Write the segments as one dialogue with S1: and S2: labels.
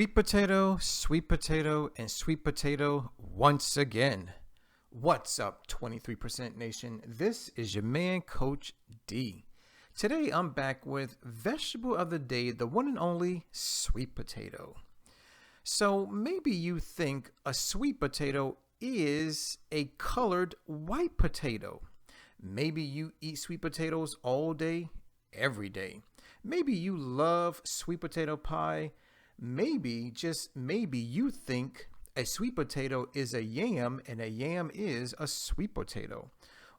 S1: sweet potato, and sweet potato once again. What's up, 23% Nation? This is your man, Coach D. Today, I'm back with vegetable of the day, the one and only sweet potato. So maybe you think a sweet potato is a colored white potato. Maybe you eat sweet potatoes all day, every day. Maybe you love sweet potato pie. Maybe, just maybe, you think a sweet potato is a yam and a yam is a sweet potato.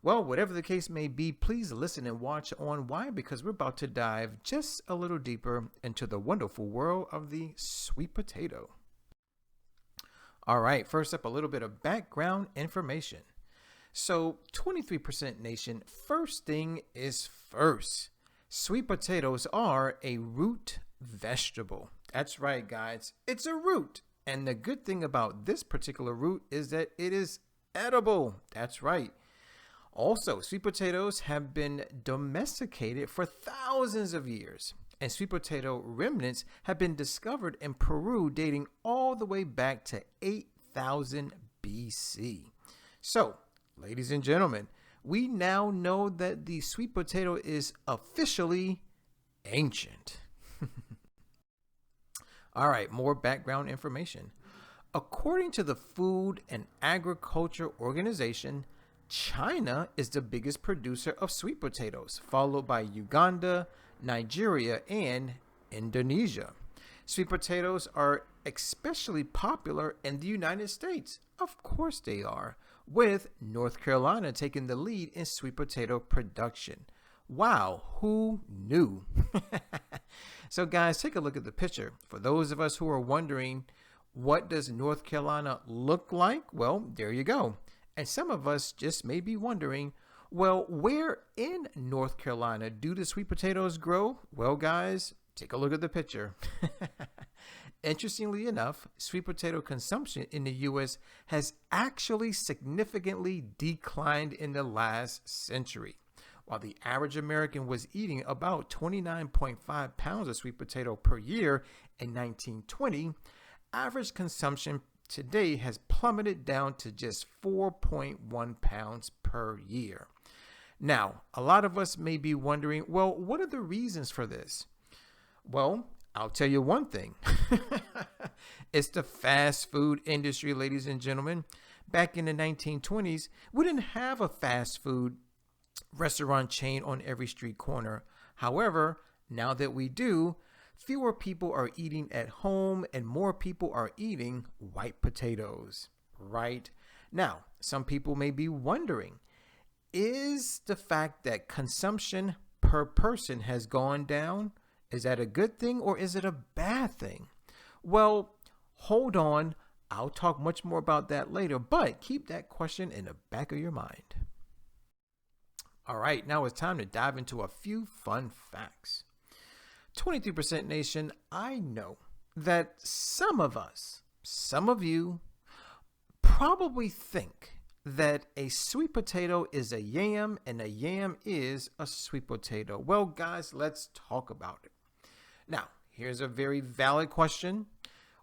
S1: Well, whatever the case may be, please listen and watch on. Why? Because we're about to dive just a little deeper into the wonderful world of the sweet potato. All right, first up, a little bit of background information. So, 23% Nation, first thing is first. Sweet potatoes are a root vegetable. That's right, guys. It's a root. And the good thing about this particular root is that it is edible. That's right. Also, sweet potatoes have been domesticated for thousands of years. And sweet potato remnants have been discovered in Peru dating all the way back to 8000 BC. So, ladies and gentlemen, we now know that the sweet potato is officially ancient. All right, more background information. According to the Food and Agriculture Organization, China is the biggest producer of sweet potatoes, followed by Uganda, Nigeria, and Indonesia. Sweet potatoes are especially popular in the United States. Of course they are, with North Carolina taking the lead in sweet potato production. Wow, who knew? So guys, take a look at the picture. For those of us who are wondering, what does North Carolina look like? Well, there you go. And some of us just may be wondering, well, where in North Carolina do the sweet potatoes grow? Well, guys, take a look at the picture. Interestingly enough, sweet potato consumption in the U.S. has actually significantly declined in the last century. While the average American was eating about 29.5 pounds of sweet potato per year in 1920, average consumption today has plummeted down to just 4.1 pounds per year. Now, a lot of us may be wondering, well, what are the reasons for this? Well, I'll tell you one thing. It's the fast food industry, ladies and gentlemen. Back in the 1920s, we didn't have a fast food restaurant chain on every street corner. However, now that we do, fewer people are eating at home and more people are eating white potatoes, right? Now, some people may be wondering, is the fact that consumption per person has gone down, is that a good thing or is it a bad thing? Well, hold on. I'll talk much more about that later, but keep that question in the back of your mind. All right, now it's time to dive into a few fun facts. 23% Nation, I know that some of us, some of you, probably think that a sweet potato is a yam and a yam is a sweet potato. Well, guys, let's talk about it. Now, here's a very valid question.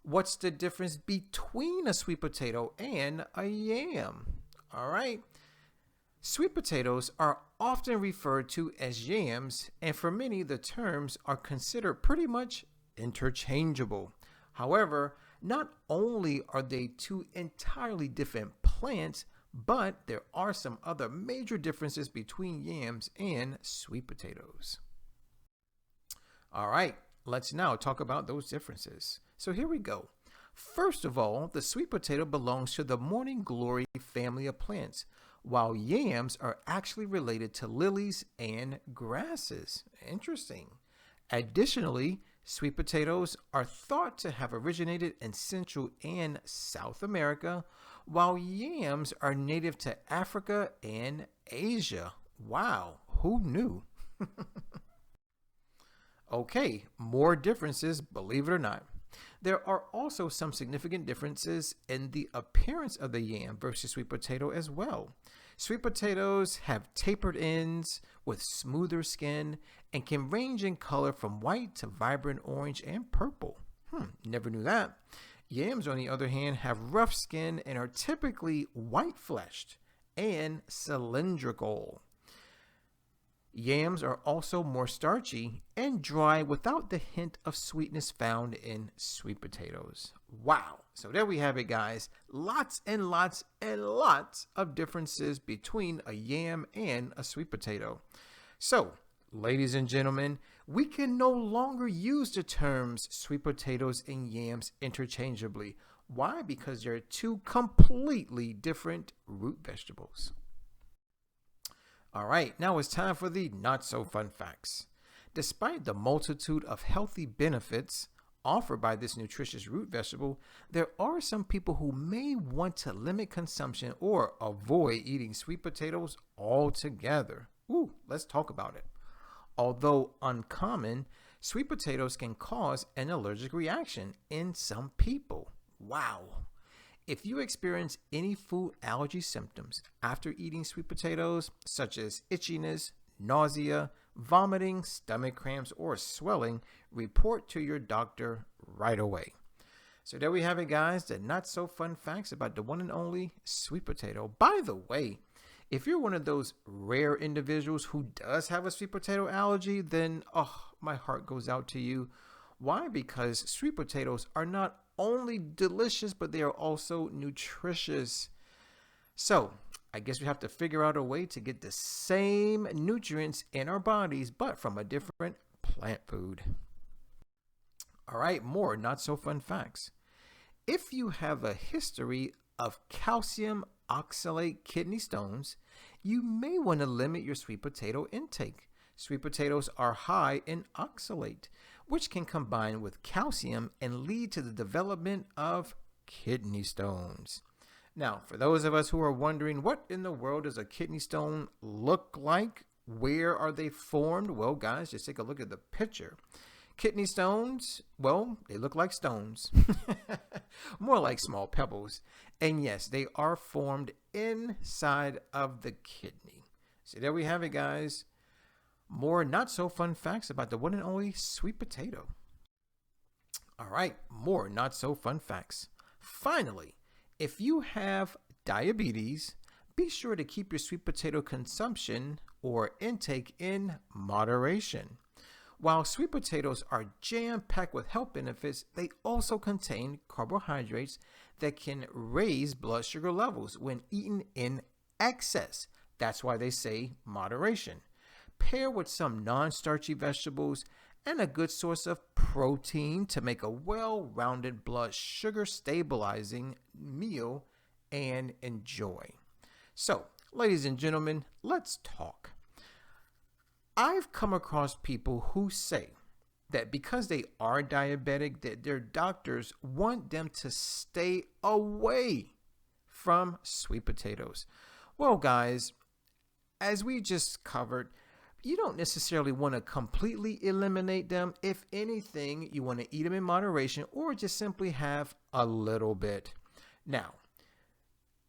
S1: What's the difference between a sweet potato and a yam? All right. Sweet potatoes are often referred to as yams, and for many, the terms are considered pretty much interchangeable. However, not only are they two entirely different plants, but there are some other major differences between yams and sweet potatoes. All right, let's now talk about those differences. So here we go. First of all, the sweet potato belongs to the morning glory family of plants, while yams are actually related to lilies and grasses. Interesting. Additionally, sweet potatoes are thought to have originated in Central and South America, while yams are native to Africa and Asia. Wow, who knew? Okay, more differences, believe it or not. There are also some significant differences in the appearance of the yam versus sweet potato as well. Sweet potatoes have tapered ends with smoother skin and can range in color from white to vibrant orange and purple. Never knew that. Yams, on the other hand, have rough skin and are typically white-fleshed and cylindrical. Yams are also more starchy and dry without the hint of sweetness found in sweet potatoes. Wow. So there we have it, guys. Lots and lots and lots of differences between a yam and a sweet potato. So, ladies and gentlemen, we can no longer use the terms sweet potatoes and yams interchangeably. Why? Because they're two completely different root vegetables. All right, now it's time for the not so fun facts. Despite the multitude of healthy benefits offered by this nutritious root vegetable, there are some people who may want to limit consumption or avoid eating sweet potatoes altogether. Ooh, let's talk about it. Although uncommon, sweet potatoes can cause an allergic reaction in some people. Wow. If you experience any food allergy symptoms after eating sweet potatoes, such as itchiness, nausea, vomiting, stomach cramps, or swelling, report to your doctor right away. So there we have it, guys, the not so fun facts about the one and only sweet potato. By the way, if you're one of those rare individuals who does have a sweet potato allergy, then my heart goes out to you. Why? Because sweet potatoes are not only delicious, but they are also nutritious. So I guess we have to figure out a way to get the same nutrients in our bodies, but from a different plant food. All right, more not so fun facts. If you have a history of calcium oxalate kidney stones, you may want to limit your sweet potato intake. Sweet potatoes are high in oxalate, which can combine with calcium and lead to the development of kidney stones. Now, for those of us who are wondering, what in the world does a kidney stone look like? Where are they formed? Well, guys, just take a look at the picture. Kidney stones, well, they look like stones, more like small pebbles. And yes, they are formed inside of the kidney. So there we have it, guys. More not so fun facts about the one and only sweet potato. All right, more not so fun facts. Finally, if you have diabetes, be sure to keep your sweet potato consumption or intake in moderation. While sweet potatoes are jam-packed with health benefits, they also contain carbohydrates that can raise blood sugar levels when eaten in excess. That's why they say moderation. Pair with some non-starchy vegetables and a good source of protein to make a well-rounded blood sugar stabilizing meal and enjoy. So, ladies and gentlemen, let's talk. I've come across people who say that because they are diabetic, that their doctors want them to stay away from sweet potatoes. Well, guys, as we just covered, you don't necessarily want to completely eliminate them. If anything, you want to eat them in moderation or just simply have a little bit. Now,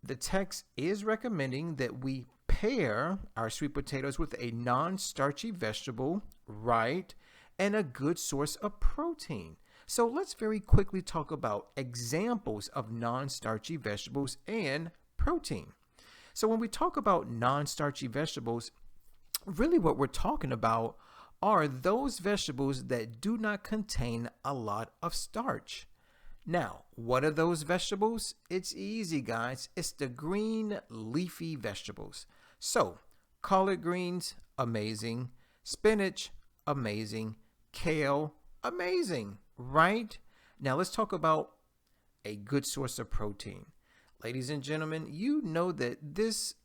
S1: the text is recommending that we pair our sweet potatoes with a non-starchy vegetable, right, and a good source of protein. So let's very quickly talk about examples of non-starchy vegetables and protein. So when we talk about non-starchy vegetables, really what we're talking about are those vegetables that do not contain a lot of starch. Now, what are those vegetables? It's easy, guys. It's the green leafy vegetables. So, collard greens, amazing. Spinach, amazing. Kale, amazing, right? Now, let's talk about a good source of protein. Ladies and gentlemen, you know that this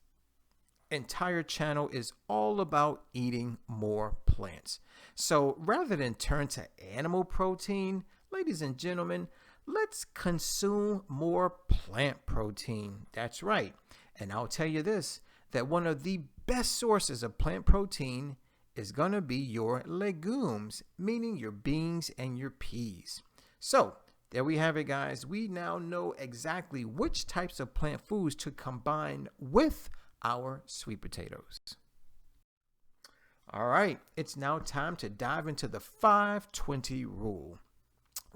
S1: entire channel is all about eating more plants. So rather than turn to animal protein, ladies and gentlemen, let's consume more plant protein. That's right. And I'll tell you this, that one of the best sources of plant protein is going to be your legumes, meaning your beans and your peas. So there we have it, guys. We now know exactly which types of plant foods to combine with our sweet potatoes. All right, it's now time to dive into the 5-20 rule.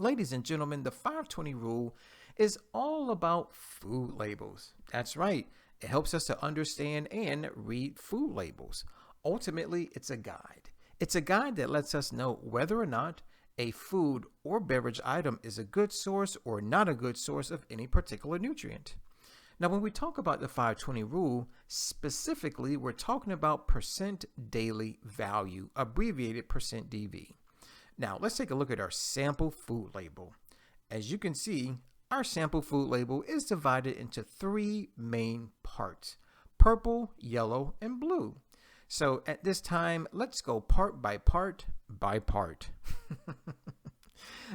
S1: Ladies and gentlemen, the 520 rule is all about food labels. That's right. It helps us to understand and read food labels. Ultimately, it's a guide. It's a guide that lets us know whether or not a food or beverage item is a good source or not a good source of any particular nutrient. Now, when we talk about the 520 rule, specifically, we're talking about percent daily value, abbreviated percent DV. Now, let's take a look at our sample food label. As you can see, our sample food label is divided into three main parts: purple, yellow, and blue. So at this time, let's go part by part by part.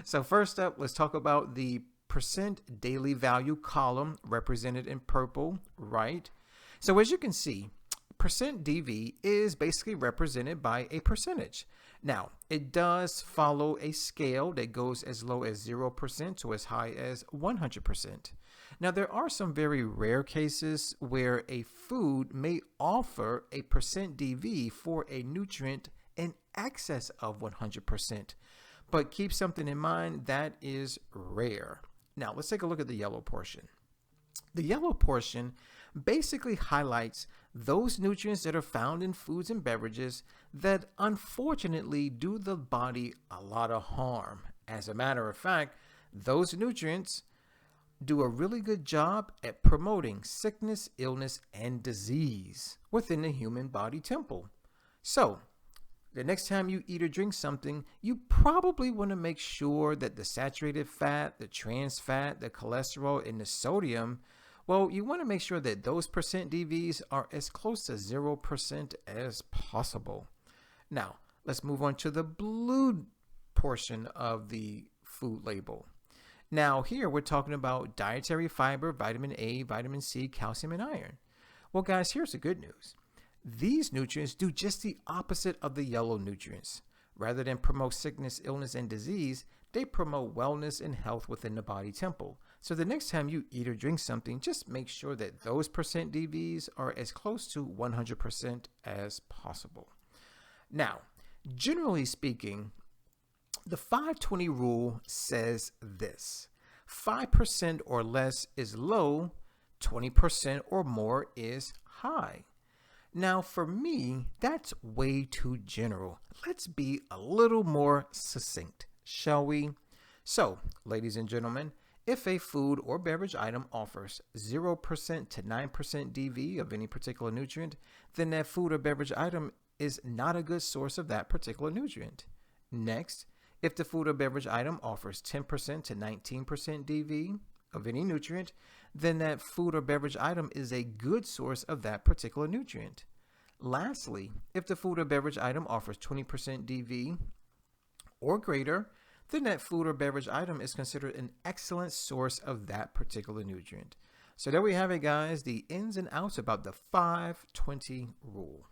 S1: So first up, let's talk about the percent daily value column represented in purple, right? So as you can see, percent DV is basically represented by a percentage. Now, it does follow a scale that goes as low as 0% to as high as 100%. Now, there are some very rare cases where a food may offer a percent DV for a nutrient in excess of 100%. But keep something in mind, that is rare. Now, let's take a look at the yellow portion. The yellow portion basically highlights those nutrients that are found in foods and beverages that unfortunately do the body a lot of harm. As a matter of fact, those nutrients do a really good job at promoting sickness, illness, and disease within the human body temple. So, the next time you eat or drink something, you probably want to make sure that the saturated fat, the trans fat, the cholesterol, and the sodium, well, you want to make sure that those percent DVs are as close to 0% as possible. Now, let's move on to the blue portion of the food label. Now, here we're talking about dietary fiber, vitamin A, vitamin C, calcium, and iron. Well, guys, here's the good news. These nutrients do just the opposite of the yellow nutrients. Rather than promote sickness, illness, and disease, they promote wellness and health within the body temple. So the next time you eat or drink something, just make sure that those percent DVs are as close to 100% as possible. Now, generally speaking, the 520 rule says this: 5% or less is low, 20% or more is high. Now, for me, that's way too general. Let's be a little more succinct, shall we? So, ladies and gentlemen, if a food or beverage item offers 0% to 9% DV of any particular nutrient, then that food or beverage item is not a good source of that particular nutrient. Next, if the food or beverage item offers 10% to 19% DV of any nutrient, then that food or beverage item is a good source of that particular nutrient. Lastly, if the food or beverage item offers 20% DV or greater, then that food or beverage item is considered an excellent source of that particular nutrient. So there we have it, guys, the ins and outs about the 520 rule.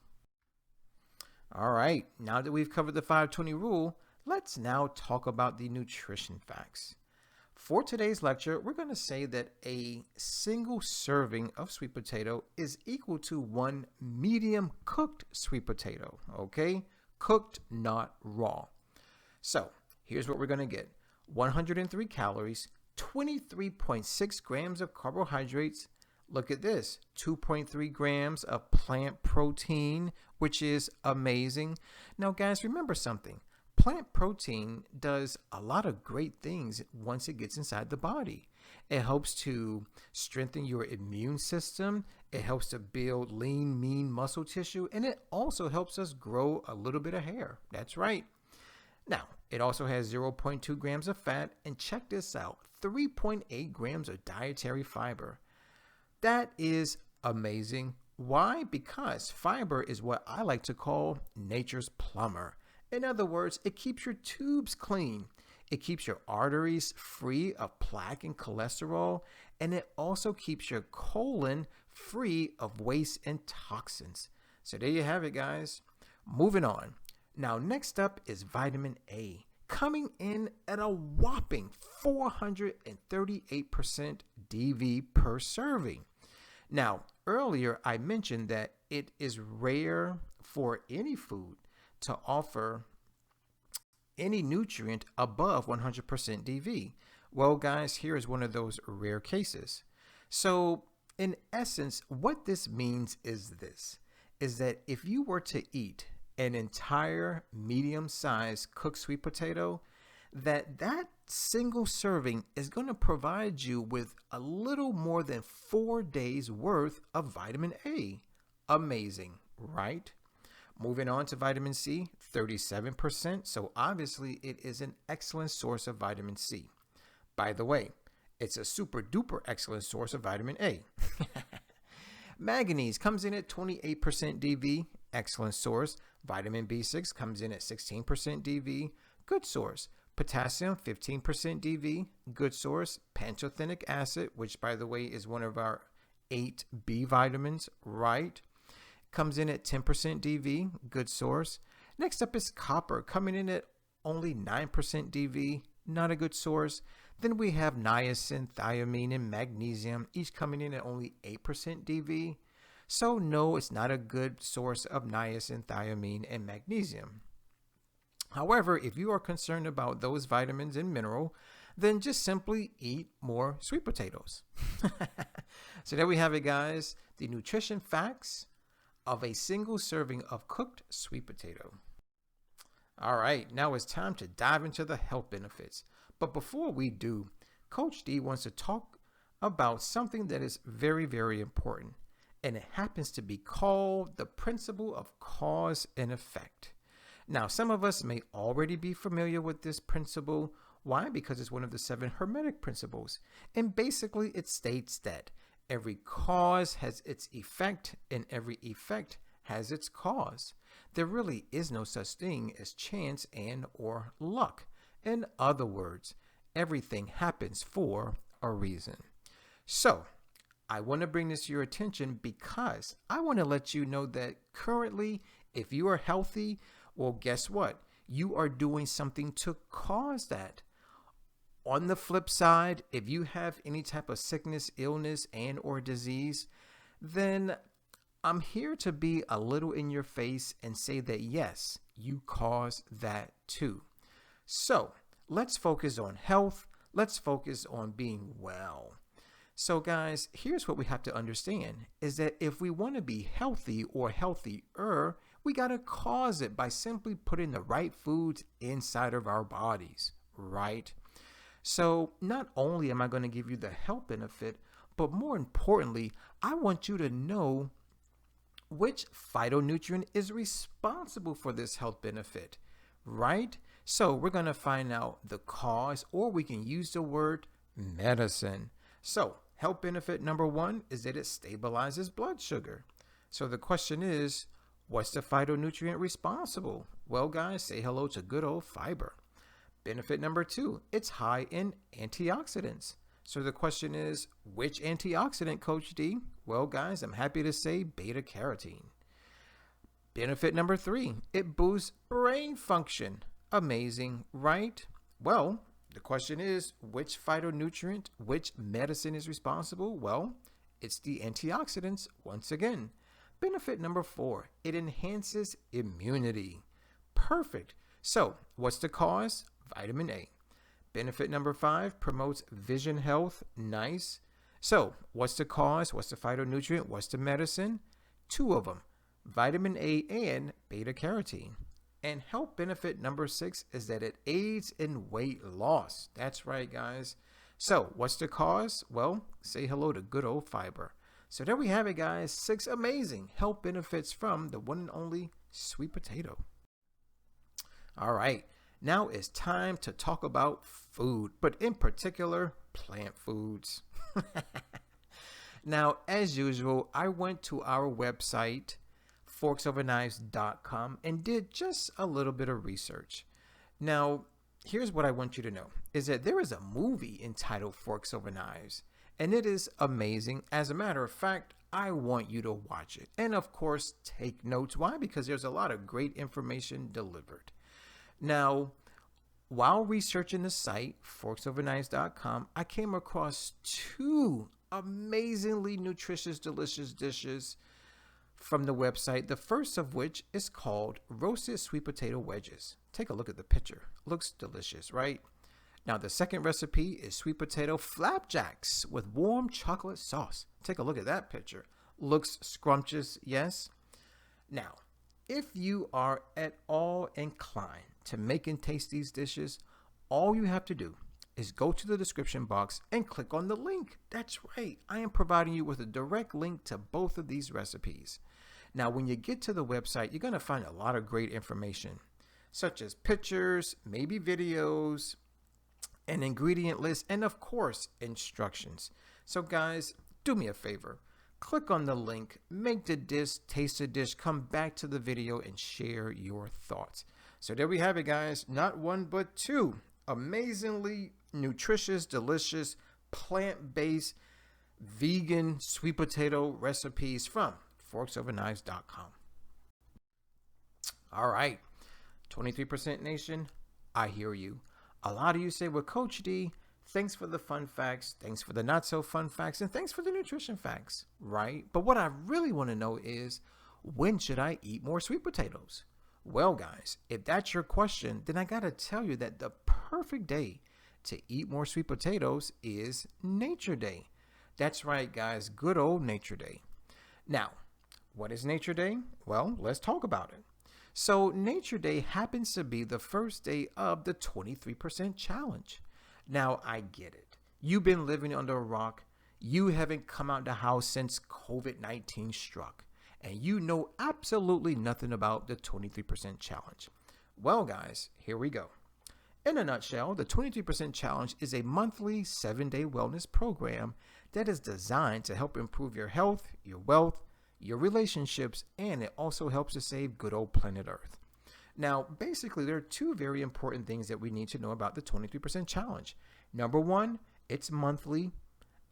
S1: All right, now that we've covered the 520 rule, let's now talk about the nutrition facts. For today's lecture, we're going to say that a single serving of sweet potato is equal to one medium cooked sweet potato, okay? Cooked, not raw. So here's what we're going to get: 103 calories, 23.6 grams of carbohydrates. Look at this, 2.3 grams of plant protein, which is amazing. Now, guys, remember something. Plant protein does a lot of great things once it gets inside the body. It helps to strengthen your immune system. It helps to build lean, mean muscle tissue, and it also helps us grow a little bit of hair. That's right. Now, it also has 0.2 grams of fat, and check this out, 3.8 grams of dietary fiber. That is amazing. Why? Because fiber is what I like to call nature's plumber. In other words, it keeps your tubes clean. It keeps your arteries free of plaque and cholesterol, and it also keeps your colon free of waste and toxins. So there you have it, guys. Moving on. Now, next up is vitamin A, coming in at a whopping 438% DV per serving. Now, earlier I mentioned that it is rare for any food to offer any nutrient above 100% DV. Well, guys, here is one of those rare cases. So, in essence, what this means is this, is that if you were to eat an entire medium-sized cooked sweet potato, that single serving is going to provide you with a little more than 4 days worth of vitamin A. Amazing, right? Moving on to vitamin C, 37%. So obviously it is an excellent source of vitamin C. By the way, it's a super duper excellent source of vitamin A. Manganese comes in at 28% DV, excellent source. Vitamin B6 comes in at 16% DV, good source. Potassium, 15% DV, good source. Pantothenic acid, which by the way is one of our 8 B vitamins, right? Comes in at 10% DV, good source. Next up is copper, coming in at only 9% DV, not a good source. Then we have niacin, thiamine, and magnesium, each coming in at only 8% DV. So no, it's not a good source of niacin, thiamine, and magnesium. However, if you are concerned about those vitamins and mineral, then just simply eat more sweet potatoes. So there we have it, guys. The nutrition facts of a single serving of cooked sweet potato. All right, now it's time to dive into the health benefits. But before we do, Coach D wants to talk about something that is very, very important. And it happens to be called the principle of cause and effect. Now, some of us may already be familiar with this principle. Why? Because it's one of the 7 Hermetic principles. And basically, it states that every cause has its effect, and every effect has its cause. There really is no such thing as chance and or luck. In other words, everything happens for a reason. So, I want to bring this to your attention because I want to let you know that currently, if you are healthy, well, guess what? You are doing something to cause that. On the flip side, if you have any type of sickness, illness, and or disease, then I'm here to be a little in your face and say that yes, you caused that too. So let's focus on health. Let's focus on being well. So guys, here's what we have to understand is that if we want to be healthy or healthier, we got to cause it by simply putting the right foods inside of our bodies, right? So not only am I going to give you the health benefit, but more importantly, I want you to know which phytonutrient is responsible for this health benefit, right? So we're going to find out the cause, or we can use the word medicine. So health benefit number 1 is that it stabilizes blood sugar. So the question is, what's the phytonutrient responsible? Well, guys, say hello to good old fiber. Benefit number 2, it's high in antioxidants. So the question is, which antioxidant, Coach D? Well, guys, I'm happy to say beta carotene. Benefit number 3, it boosts brain function. Amazing, right? Well, the question is, which phytonutrient, which medicine is responsible? Well, it's the antioxidants once again. Benefit number 4, it enhances immunity. Perfect. So, what's the cause? Vitamin A. Benefit number 5, promotes vision health. Nice. So, what's the cause? What's the phytonutrient? What's the medicine? 2 of them, vitamin A and beta carotene. And health benefit number 6 is that it aids in weight loss. That's right, guys. So, what's the cause? Well, say hello to good old fiber. So there we have it, guys. 6 amazing health benefits from the one and only sweet potato. All right. Now it's time to talk about food, but in particular, plant foods. Now, as usual, I went to our website, forksoverknives.com, and did just a little bit of research. Now, here's what I want you to know, is that there is a movie entitled Forks Over Knives, and it is amazing. As a matter of fact, I want you to watch it. And of course, take notes. Why? Because there's a lot of great information delivered. Now, while researching the site, forksoverknives.com, I came across 2 amazingly nutritious, delicious dishes from the website, the first of which is called roasted sweet potato wedges. Take a look at the picture. Looks delicious, right? Now, the second recipe is sweet potato flapjacks with warm chocolate sauce. Take a look at that picture. Looks scrumptious, yes? Now, if you are at all inclined to make and taste these dishes, all you have to do is go to the description box and click on the link. That's right. I am providing you with a direct link to both of these recipes. Now, when you get to the website, you're going to find a lot of great information, such as pictures, maybe videos, an ingredient list, and of course, instructions. So guys, do me a favor. Click on the link, make the dish, taste the dish, come back to the video and share your thoughts. So there we have it, guys. Not one, but two amazingly nutritious, delicious, plant-based, vegan sweet potato recipes from forksoverknives.com. All right, 23% Nation, I hear you. A lot of you say, well, Coach D, thanks for the fun facts, thanks for the not so fun facts, and thanks for the nutrition facts, right? But what I really want to know is, when should I eat more sweet potatoes? Well, guys, if that's your question, then I got to tell you that the perfect day to eat more sweet potatoes is Nature Day. That's right, guys, good old Nature Day. Now, what is Nature Day? Well, let's talk about it. So Nature Day happens to be the first day of the 23% challenge. Now, I get it. You've been living under a rock. You haven't come out the house since COVID-19 struck. And you know absolutely nothing about the 23% challenge. Well, guys, here we go. In a nutshell, the 23% challenge is a monthly 7-day wellness program that is designed to help improve your health, your wealth, your relationships, and it also helps to save good old planet Earth. Now, basically, there are two very important things that we need to know about the 23% challenge. Number one, it's monthly.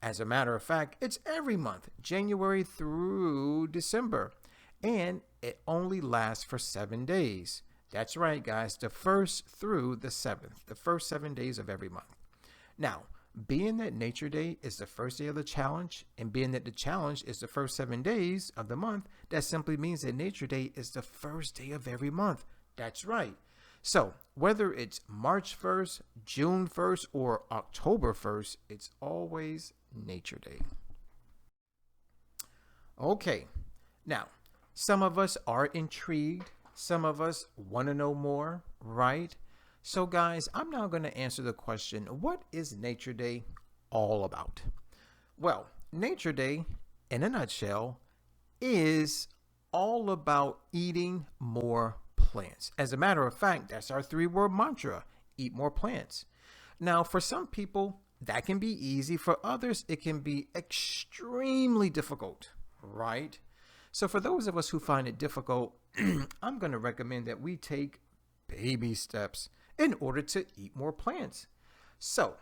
S1: As a matter of fact, it's every month, January through December, and it only lasts for 7 days. That's right, guys, the 1st through the 7th, the first 7 days of every month. Now, being that Nature Day is the first day of the challenge, and being that the challenge is the first 7 days of the month, that simply means that Nature Day is the first day of every month. That's right. So whether it's March 1st, June 1st, or October 1st, it's always Nature Day. Okay, now, some of us are intrigued. Some of us want to know more, right? So guys, I'm now going to answer the question, what is Nature Day all about? Well, Nature Day, in a nutshell, is all about eating more plants. As a matter of fact, that's our 3-word mantra, eat more plants. Now, for some people, that can be easy. For others, it can be extremely difficult, right? So for those of us who find it difficult, I'm going to recommend that we take baby steps in order to eat more plants. So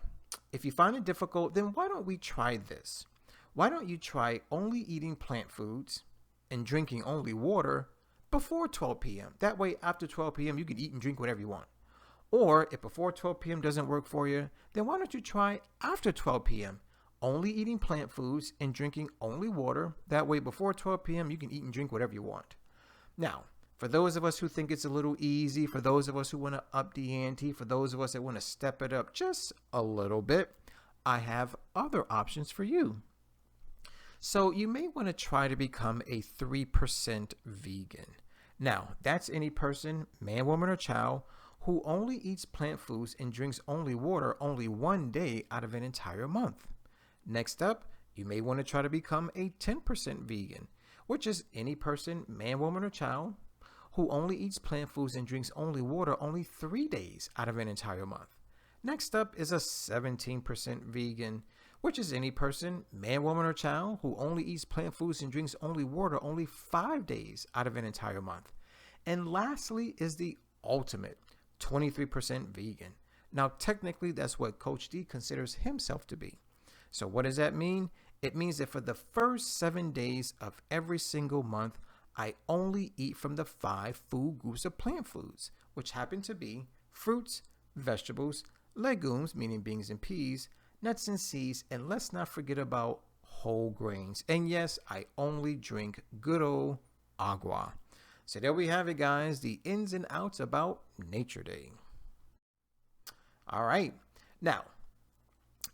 S1: if you find it difficult, then why don't we try this? Why don't you try only eating plant foods and drinking only water before 12 p.m. That way, after 12 p.m., you can eat and drink whatever you want. Or if before 12 p.m. doesn't work for you, then why don't you try after 12 p.m., only eating plant foods and drinking only water. That way, before 12 p.m., you can eat and drink whatever you want. Now, for those of us who think it's a little easy, for those of us who want to up the ante, for those of us that want to step it up just a little bit, I have other options for you. So you may want to try to become a 3% vegan. Now, that's any person, man, woman, or child, who only eats plant foods and drinks only water only 1 day out of an entire month. Next up, you may want to try to become a 10% vegan, which is any person, man, woman, or child, who only eats plant foods and drinks only water only 3 days out of an entire month. Next up is a 17% vegan, which is any person, man, woman, or child, who only eats plant foods and drinks only water only 5 days out of an entire month. And lastly is the ultimate 23% vegan. Now, technically, that's what Coach D considers himself to be. So what does that mean? It means that for the first 7 days of every single month, I only eat from the 5 food groups of plant foods, which happen to be fruits, vegetables, legumes, meaning beans and peas, nuts and seeds, and let's not forget about whole grains. And yes, I only drink good old agua. So there we have it, guys, the ins and outs about Nature Day. All right. Now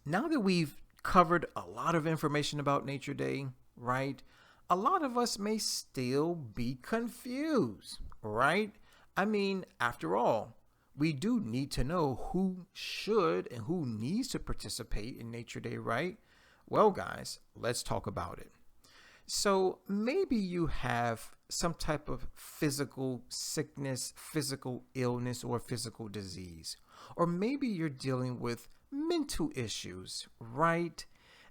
S1: that we've covered a lot of information about Nature Day, right? A lot of us may still be confused, right? I mean, after all, we do need to know who should and who needs to participate in Nature Day, right? Well, guys, let's talk about it. So maybe you have some type of physical sickness, physical illness, or physical disease. Or maybe you're dealing with mental issues, right?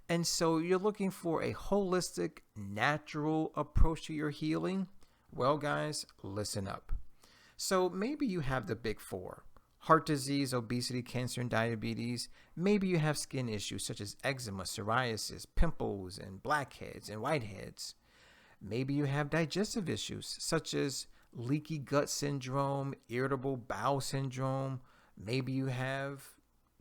S1: And so you're looking for a holistic, natural approach to your healing. Well, guys, listen up. So maybe you have the big four: heart disease, obesity, cancer, and diabetes. Maybe you have skin issues such as eczema, psoriasis, pimples, and blackheads and whiteheads. Maybe you have digestive issues such as leaky gut syndrome, irritable bowel syndrome. Maybe you have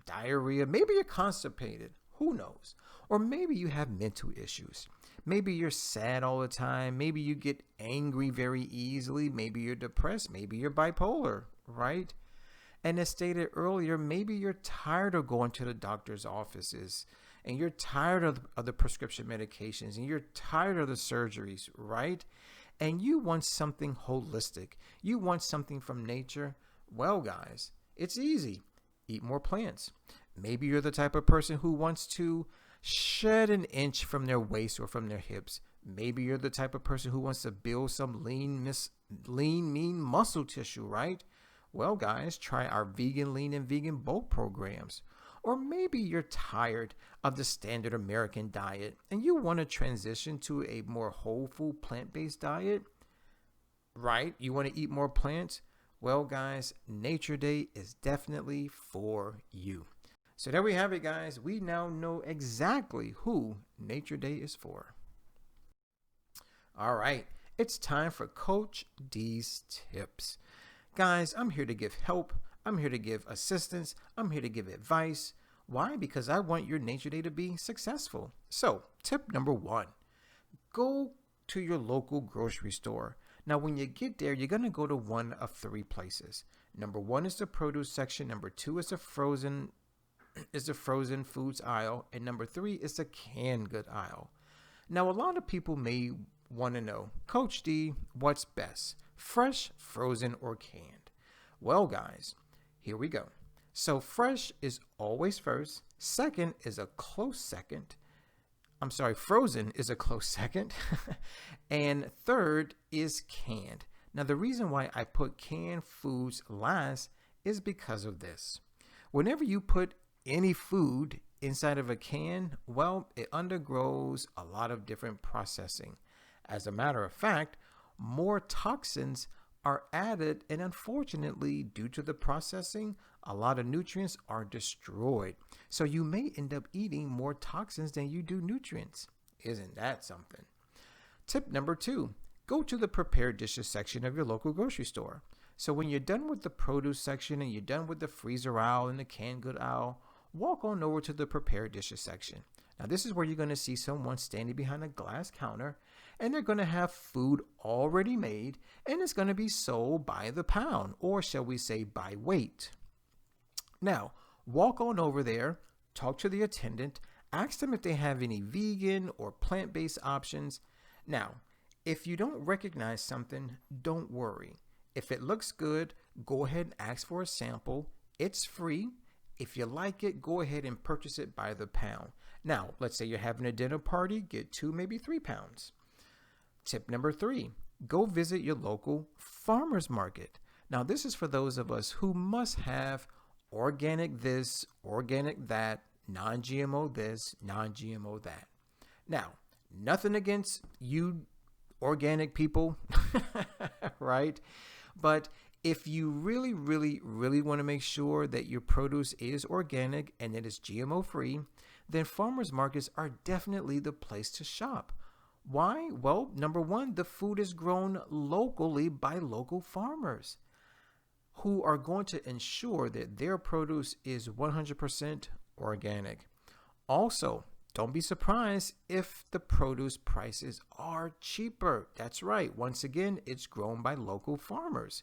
S1: diarrhea. Maybe you're constipated. Who knows? Or maybe you have mental issues. Maybe you're sad all the time. Maybe you get angry very easily. Maybe you're depressed. Maybe you're bipolar, right? And as stated earlier, maybe you're tired of going to the doctor's offices, and you're tired of the prescription medications, and you're tired of the surgeries, right? And you want something holistic. You want something from nature. Well, guys, it's easy. Eat more plants. Maybe you're the type of person who wants to shed an inch from their waist or from their hips. Maybe you're the type of person who wants to build some lean, mean muscle tissue, right? Well, guys, try our vegan, lean, and vegan bulk programs. Or maybe you're tired of the standard American diet and you want to transition to a more whole food, plant-based diet, right? You want to eat more plants? Well, guys, Nature Day is definitely for you. So there we have it, guys. We now know exactly who Nature Day is for. All right, it's time for Coach D's tips. Guys, I'm here to give help. I'm here to give assistance. I'm here to give advice. Why? Because I want your Nature Day to be successful. So, tip number 1, go to your local grocery store. Now, when you get there, you're going to go to one of 3 places. Number 1 is the produce section. Number 2 is the frozen foods aisle. And number 3 is the canned good aisle. Now, a lot of people may want to know, Coach D, what's best? Fresh, frozen, or canned? Well, guys, here we go. So fresh is always first. Second is a close second. Frozen is a close second. And third is canned. Now, the reason why I put canned foods last is because of this. Whenever you put any food inside of a can, well, it undergoes a lot of different processing. As a matter of fact, more toxins are added, and unfortunately, due to the processing, a lot of nutrients are destroyed. So you may end up eating more toxins than you do nutrients. Isn't that something? Tip number 2, go to the prepared dishes section of your local grocery store. So when you're done with the produce section and you're done with the freezer aisle and the canned good aisle, walk on over to the prepared dishes section. Now, this is where you're going to see someone standing behind a glass counter, and they're going to have food already made, and it's going to be sold by the pound, or shall we say by weight. Now, walk on over there, talk to the attendant, ask them if they have any vegan or plant-based options. Now, if you don't recognize something, don't worry. If it looks good, go ahead and ask for a sample. It's free. If you like it, go ahead and purchase it by the pound. Now, let's say you're having a dinner party, get 2, maybe 3 pounds. Tip number 3, go visit your local farmer's market. Now, this is for those of us who must have organic this, organic that, non-GMO this, non-GMO that. Now, nothing against you organic people, right? But if you really, really, really want to make sure that your produce is organic and it is GMO free, then farmers markets are definitely the place to shop. Why? Well, number 1, the food is grown locally by local farmers who are going to ensure that their produce is 100% organic. Also, Don't be surprised if the produce prices are cheaper. That's right. Once again, it's grown by local farmers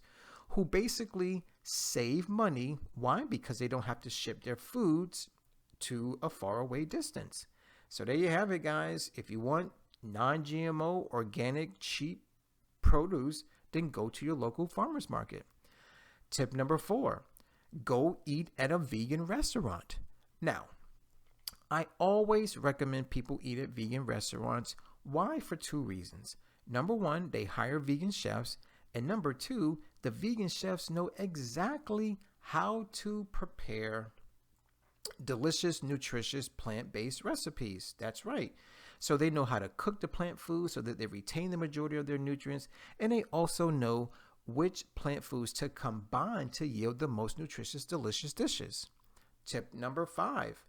S1: who basically save money. Why? Because they don't have to ship their foods to a faraway distance. So there you have it, guys. If you want non-GMO, organic, cheap produce, then go to your local farmer's market. Tip number 4, go eat at a vegan restaurant. Now, I always recommend people eat at vegan restaurants. Why? For 2 reasons. Number 1, they hire vegan chefs. And number 2, the vegan chefs know exactly how to prepare delicious, nutritious, plant-based recipes. That's right. So they know how to cook the plant food so that they retain the majority of their nutrients. And they also know which plant foods to combine to yield the most nutritious, delicious dishes. Tip number 5,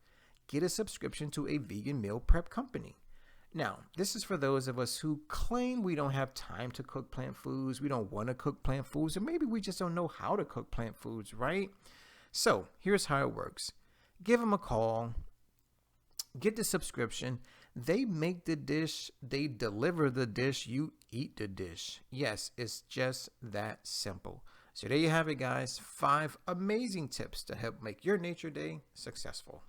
S1: get a subscription to a vegan meal prep company. Now, this is for those of us who claim we don't have time to cook plant foods, we don't want to cook plant foods, or maybe we just don't know how to cook plant foods, right? So here's how it works. Give them a call, get the subscription. They make the dish, they deliver the dish, you eat the dish. Yes, it's just that simple. So there you have it, guys. 5 amazing tips to help make your nature day successful.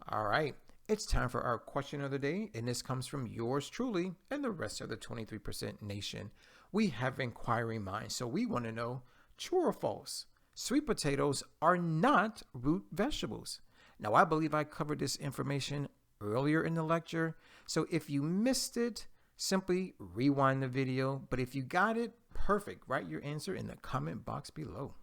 S1: All right, it's time for our question of the day, and this comes from yours truly and the rest of the 23% nation. We have inquiring minds, so we want to know, true or false? Sweet potatoes are not root vegetables. Now, I believe I covered this information earlier in the lecture, so if you missed it, simply rewind the video. But if you got it, perfect. Write your answer in the comment box below.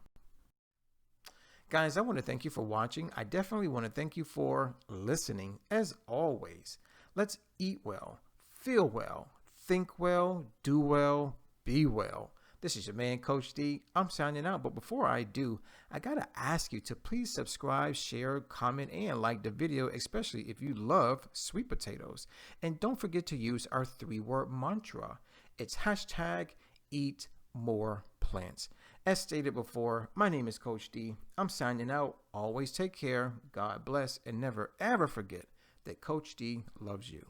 S1: Guys, I want to thank you for watching. I definitely want to thank you for listening. As always, let's eat well, feel well, think well, do well, be well. This is your man, Coach D. I'm signing out, but before I do, I got to ask you to please subscribe, share, comment, and like the video, especially if you love sweet potatoes. And don't forget to use our 3-word mantra. It's hashtag eat more plants. As stated before, my name is Coach D. I'm signing out. Always take care. God bless, and never ever forget that Coach D loves you.